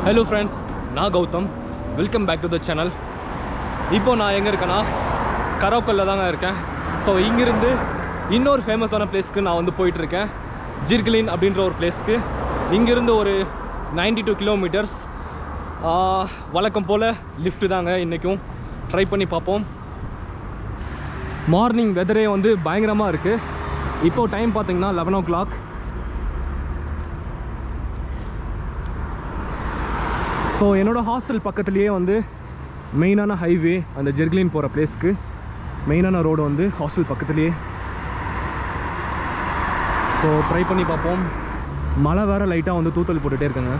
Hello friends, நான் Gautham. Welcome back to the channel. இப்போ நான் எங்கே இருக்கேன்னா கரோக்கல்ல தாங்க இருக்கேன். ஸோ இங்கிருந்து இன்னொரு ஃபேமஸான பிளேஸ்க்கு நான் வந்து போயிட்டுருக்கேன். ஜிர்கலின் அப்படின்ற ஒரு பிளேஸ்க்கு. இங்கிருந்து ஒரு 92 கிலோமீட்டர்ஸ். வழக்கம் போல் லிஃப்ட்டு தாங்க இன்றைக்கும். ட்ரை பண்ணி பார்ப்போம். மார்னிங் வெதரே வந்து பயங்கரமாக இருக்குது. இப்போது டைம் பார்த்திங்கன்னா 11 o'clock. ஸோ என்னோடய ஹாஸ்டல் பக்கத்துலேயே வந்து மெயினான ஹைவே, அந்த ஜிர்கலின் போகிற பிளேஸ்க்கு மெயினான ரோடு வந்து ஹாஸ்டல் பக்கத்துலேயே. ஸோ ட்ரை பண்ணி பார்ப்போம். மழை வேறு லைட்டாக வந்து தூத்தல் போட்டுகிட்டே இருக்குங்க.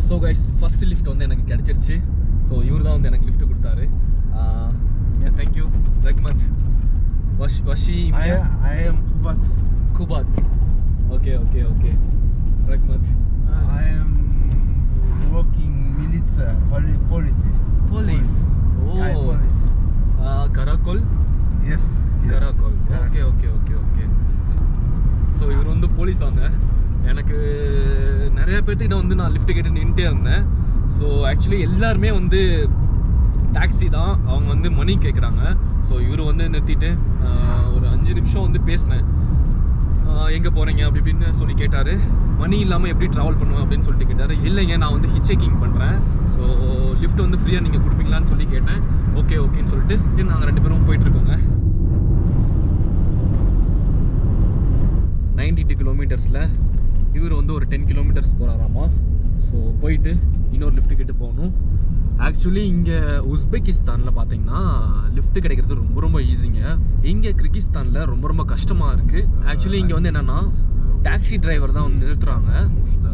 ஸோ கைஸ், ஃபஸ்ட்டு லிஃப்ட் வந்து எனக்கு கிடச்சிருச்சு. ஸோ இவர் தான் வந்து எனக்கு லிஃப்ட் கொடுத்தாரு. Thank you Rahmat. வஷி I am Kubat. Okay okay okay Rahmat. I am working militia police. Oh police. Karakol. Yes. Karakol. Okay okay okay okay. So இவர் வந்து போலீஸ் ஆங்க. எனக்கு நிறைய பேர்த்துக்கிட்ட வந்து நான் லிஃப்ட் கேட்டு நின்றுட்டே இருந்தேன். ஸோ ஆக்சுவலி எல்லாருமே வந்து டாக்ஸி தான், அவங்க வந்து மணி கேட்குறாங்க. ஸோ இவர் வந்து நிறுத்திட்டு ஒரு 5 நிமிஷம் வந்து பேசினேன். எங்கே போகிறீங்க அப்படி இப்படின்னு சொல்லி கேட்டார். மணி இல்லாமல் எப்படி ட்ராவல் பண்ணுவேன் அப்படின்னு சொல்லிட்டு கேட்டார். இல்லைங்க, நான் வந்து ஹிட்சேக்கிங் பண்ணுறேன். ஸோ லிஃப்ட் வந்து ஃப்ரீயாக நீங்கள் கொடுப்பீங்களான்னு சொல்லி கேட்டேன். ஓகே ஓகேன்னு சொல்லிட்டு நாங்கள் 2 பேரும் போயிட்டுருக்கோங்க. 92 கிலோமீட்டர்ஸில் இவர் வந்து ஒரு 10 கிலோமீட்டர்ஸ் போகிறாராமா. ஸோ போயிட்டு இன்னொரு லிஃப்ட் கிட்ட போகணும். ஆக்சுவலி இங்கே உஸ்பெகிஸ்தானில் பார்த்தீங்கன்னா லிஃப்ட் கிடைக்கிறது ரொம்ப ரொம்ப ஈஸிங்க. இங்கே கிர்கிஸ்தானில் ரொம்ப ரொம்ப கஷ்டமாக இருக்குது. ஆக்சுவலி இங்கே வந்து என்னென்னா டாக்ஸி டிரைவர் தான் வந்து நிறுத்துகிறாங்க.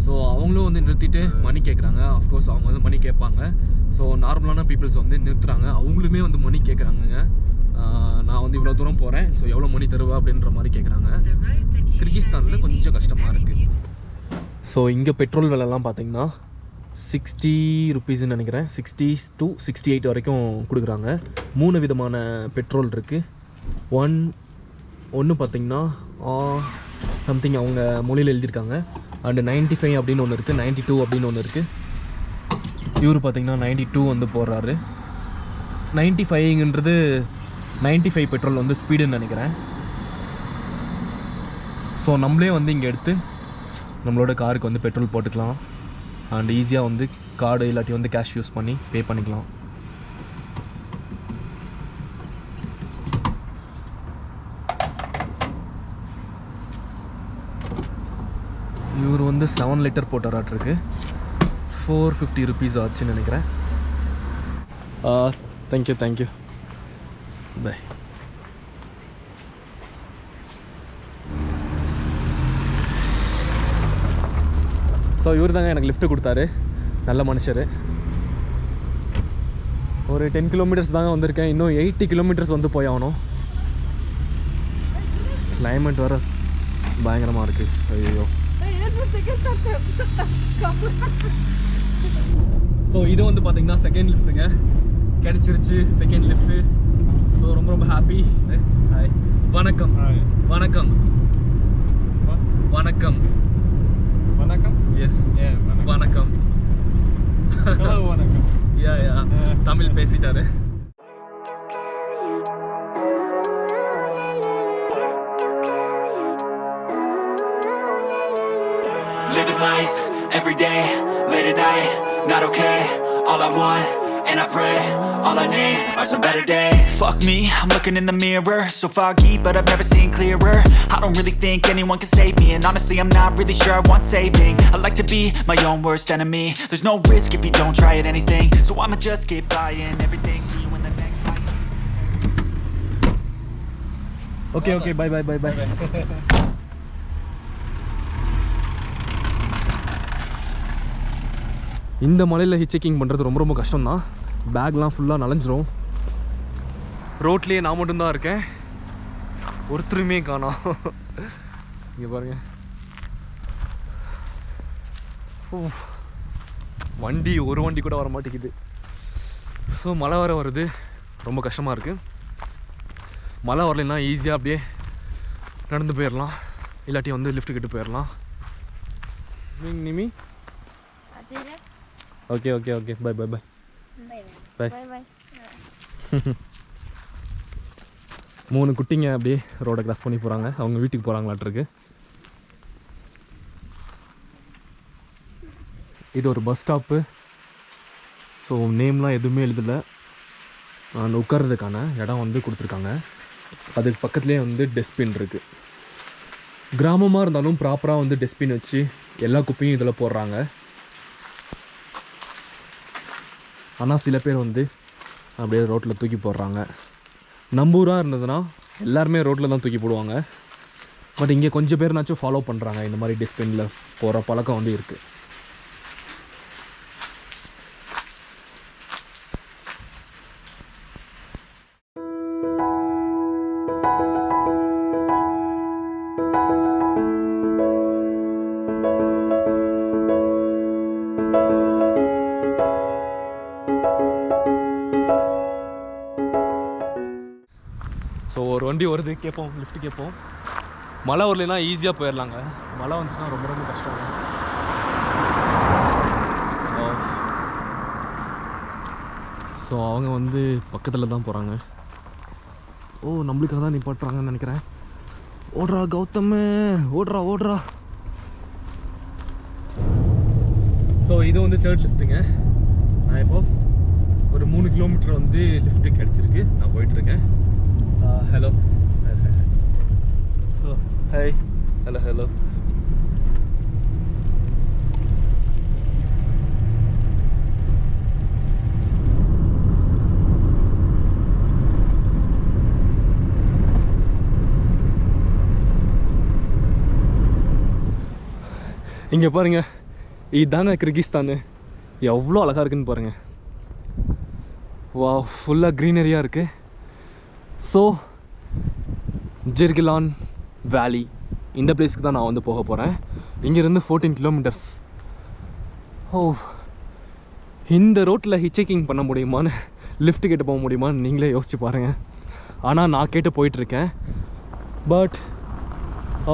ஸோ அவங்களும் வந்து நிறுத்திட்டு மணி கேட்குறாங்க. ஆஃப்கோர்ஸ் அவங்க வந்து மணி கேட்பாங்க. ஸோ நார்மலான பீப்புள்ஸ் வந்து நிறுத்துகிறாங்க, அவங்களுமே வந்து மணி கேட்குறாங்கங்க. நான் வந்து இவ்வளோ தூரம் போகிறேன், ஸோ எவ்வளோ மணி தருவா அப்படின்ற மாதிரி கேட்குறாங்க. கிர்கிஸ்தானில் கொஞ்சம் கஷ்டமாக இருக்குது. ஸோ இங்கே பெட்ரோல் விலைலாம் பார்த்தீங்கன்னா 60 ருபீஸ்ன்னு நினைக்கிறேன். 60 to 68 வரைக்கும் கொடுக்குறாங்க. 3 விதமான பெட்ரோல் இருக்குது. ஒன்று பார்த்தீங்கன்னா சம்திங் அவங்க மொழியில் எழுதியிருக்காங்க. அண்டு 95 அப்படின்னு ஒன்று இருக்குது, 92 அப்படின்னு ஒன்று இருக்குது. இவர் பார்த்தீங்கன்னா 92 வந்து போடுறாரு. 95ங்கிறது 95 பெட்ரோல் வந்து ஸ்பீடுன்னு நினைக்கிறேன். ஸோ நம்மளே வந்து இங்கே எடுத்து நம்மளோட காருக்கு வந்து பெட்ரோல் போட்டுக்கலாம். அண்ட் ஈஸியாக வந்து கார்டு இல்லாட்டி வந்து கேஷ் யூஸ் பண்ணி பே பண்ணிக்கலாம். இவர் வந்து 7 லிட்டர் போட்டாராட்டிருக்கு. 450 ருபீஸ் ஆச்சுன்னு நினைக்கிறேன். Thank you bye. ஸோ இவர் தாங்க எனக்கு லிஃப்ட்டு கொடுத்தாரு. நல்ல மனுஷர். ஒரு 10 கிலோமீட்டர்ஸ் தாங்க வந்திருக்கேன். இன்னும் 80 கிலோமீட்டர்ஸ் வந்து போய் ஆகணும். கிளைமேட் வேறு பயங்கரமாக இருக்குது. ஐயோ. ஸோ இது வந்து பார்த்தீங்கன்னா செகண்ட் லிஃப்ட்டுங்க கிடச்சிருச்சு. Second lift. ஸோ ரொம்ப ரொம்ப ஹாப்பி. ஹாய், வணக்கம். வணக்கம் வணக்கம் Vanakkam? Yes. Yeah, வணக்கம். Hello, vanakkam. Yeah. தமிழ் பேசிட்டாரு. Living life every day, late at night, not okay. All I want, and I pray, all I need are some better days. Fuck me, I'm looking in the mirror, so foggy, but I've never seen clearer. I don't really think anyone can save me, and honestly I'm not really sure I want saving. I like to be my own worst enemy. There's no risk if you don't try at anything, so I'ma just keep buying everything. See you in the next life. Okay, bye. இந்த மலையில் ஹிட்சேக்கிங் பண்ணுறது ரொம்ப ரொம்ப கஷ்டம் தான். பேக்லாம் ஃபுல்லாக நனைஞ்சிரும். ரோட்லேயே நான் மட்டும்தான் இருக்கேன், ஒருத்தருமே காணோம். இங்கே பாருங்க, வண்டி ஒரு வண்டி கூட வர மாட்டேங்குது. ஸோ மழை வர வருது, ரொம்ப கஷ்டமாக இருக்குது. மழை வரலைன்னா ஈஸியாக அப்படியே நடந்து போயிடலாம், இல்லாட்டி வந்து லிஃப்ட் கிட்ட போயிடலாம். நிமி okay okay okay, bye bye bye bye bye. 3 குட்டிங்க அப்படியே ரோடை கிராஸ் பண்ணி போகிறாங்க, அவங்க வீட்டுக்கு போகிறாங்களாட்டிருக்கு. இது ஒரு பஸ் ஸ்டாப்பு. ஸோ நேம்லாம் எதுவுமே எழுதலை, நான் உட்கார்றதுக்கான இடம் வந்து கொடுத்துருக்காங்க. அதுக்கு பக்கத்துலேயே வந்து டஸ்ட்பின் இருக்குது. கிராமமாக இருந்தாலும் ப்ராப்பராக வந்து டஸ்ட்பின் வச்சு எல்லா குப்பையும் இதில் போடுறாங்க. ஆனால் சில பேர் வந்து அப்படியே ரோட்டில் தூக்கி போடுறாங்க. நம்ம ஊராக இருந்ததுன்னா எல்லாருமே ரோட்டில் தான் தூக்கி போடுவாங்க. பட் இங்கே கொஞ்சம் பேர்னாச்சும் ஃபாலோ பண்ணுறாங்க, இந்த மாதிரி டஸ்ட்பினில் போகிற பழக்கம் வந்து இருக்குது. ஸோ ஒரு வண்டி வருது, கேட்போம், லிஃப்ட் கேட்போம். மழை வரலைன்னா ஈஸியாக போயிடலாங்க, மழை வந்துச்சுன்னா ரொம்ப ரொம்ப கஷ்டம். ஸோ அவங்க வந்து பக்கத்தில் தான் போகிறாங்க. ஓ, நம்மளுக்காக தான் நிப்பாட்டுறாங்கன்னு நினைக்கிறேன். ஓடுறா கௌதம், ஓடுறா ஓடுறா. ஸோ இது வந்து 3rd லிஃப்ட்டுங்க. நான் இப்போது ஒரு 3 கிலோமீட்டர் வந்து லிஃப்ட்டு கிடச்சிருக்கு, நான் போயிட்டுருக்கேன். Hello. So, hey. Hello, hello. இங்கே பாருங்க, இதுதாங்க கிர்கிஸ்தான். எவ்வளோ அழகாக இருக்குன்னு பாருங்கள். வா, ஃபுல்லாக க்ரீனரியாக இருக்குது. ஸோ ஜிர்கலான் வேலி, இந்த பிளேஸ்க்கு தான் நான் வந்து போக போகிறேன். இங்கேருந்து 14 கிலோமீட்டர்ஸ். ஓ, இந்த ரோட்டில் ஹிச்சைக்கிங் பண்ண முடியுமான்னு, லிஃப்ட் கேட்டு போக முடியுமான்னு நீங்களே யோசிச்சு பாருங்கள். ஆனால் நான் கேட்டு போயிட்டுருக்கேன், பட்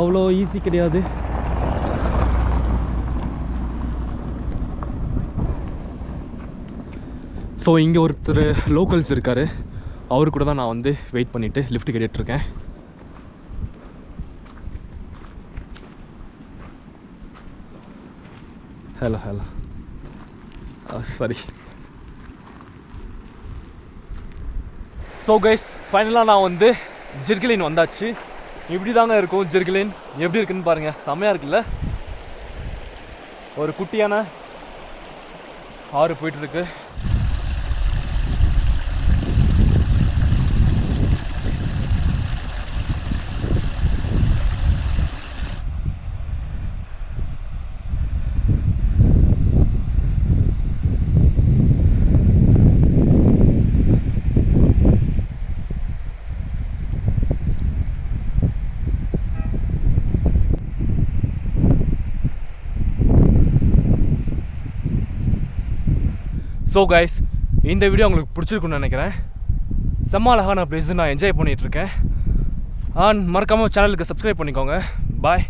அவ்வளோ ஈஸி கிடையாது. ஸோ இங்கே ஒருத்தர் லோக்கல்ஸ் இருக்கார், அவரு கூட தான் நான் வந்து வெயிட் பண்ணிவிட்டு லிஃப்ட் கேட்டுட்ருக்கேன். ஹலோ ஹலோ, சரி. ஸோ கைஸ், ஃபைனலாக நான் வந்து ஜிர்கலின் வந்தாச்சு. இப்படி தாங்க இருக்கும் ஜிர்கலின். எப்படி இருக்குன்னு பாருங்கள், செம்மையாக இருக்குல்ல. ஒரு குட்டியான ஆறு போயிட்டுருக்கு. ஸோ கைஸ், இந்த வீடியோ உங்களுக்கு பிடிச்சிருக்குன்னு நினைக்கிறேன். செம்ம அழகான பிளேஸ், நான் என்ஜாய் பண்ணிகிட்ருக்கேன். மறக்காமல் சேனலுக்கு சப்ஸ்கிரைப் பண்ணிக்கோங்க. பாய்.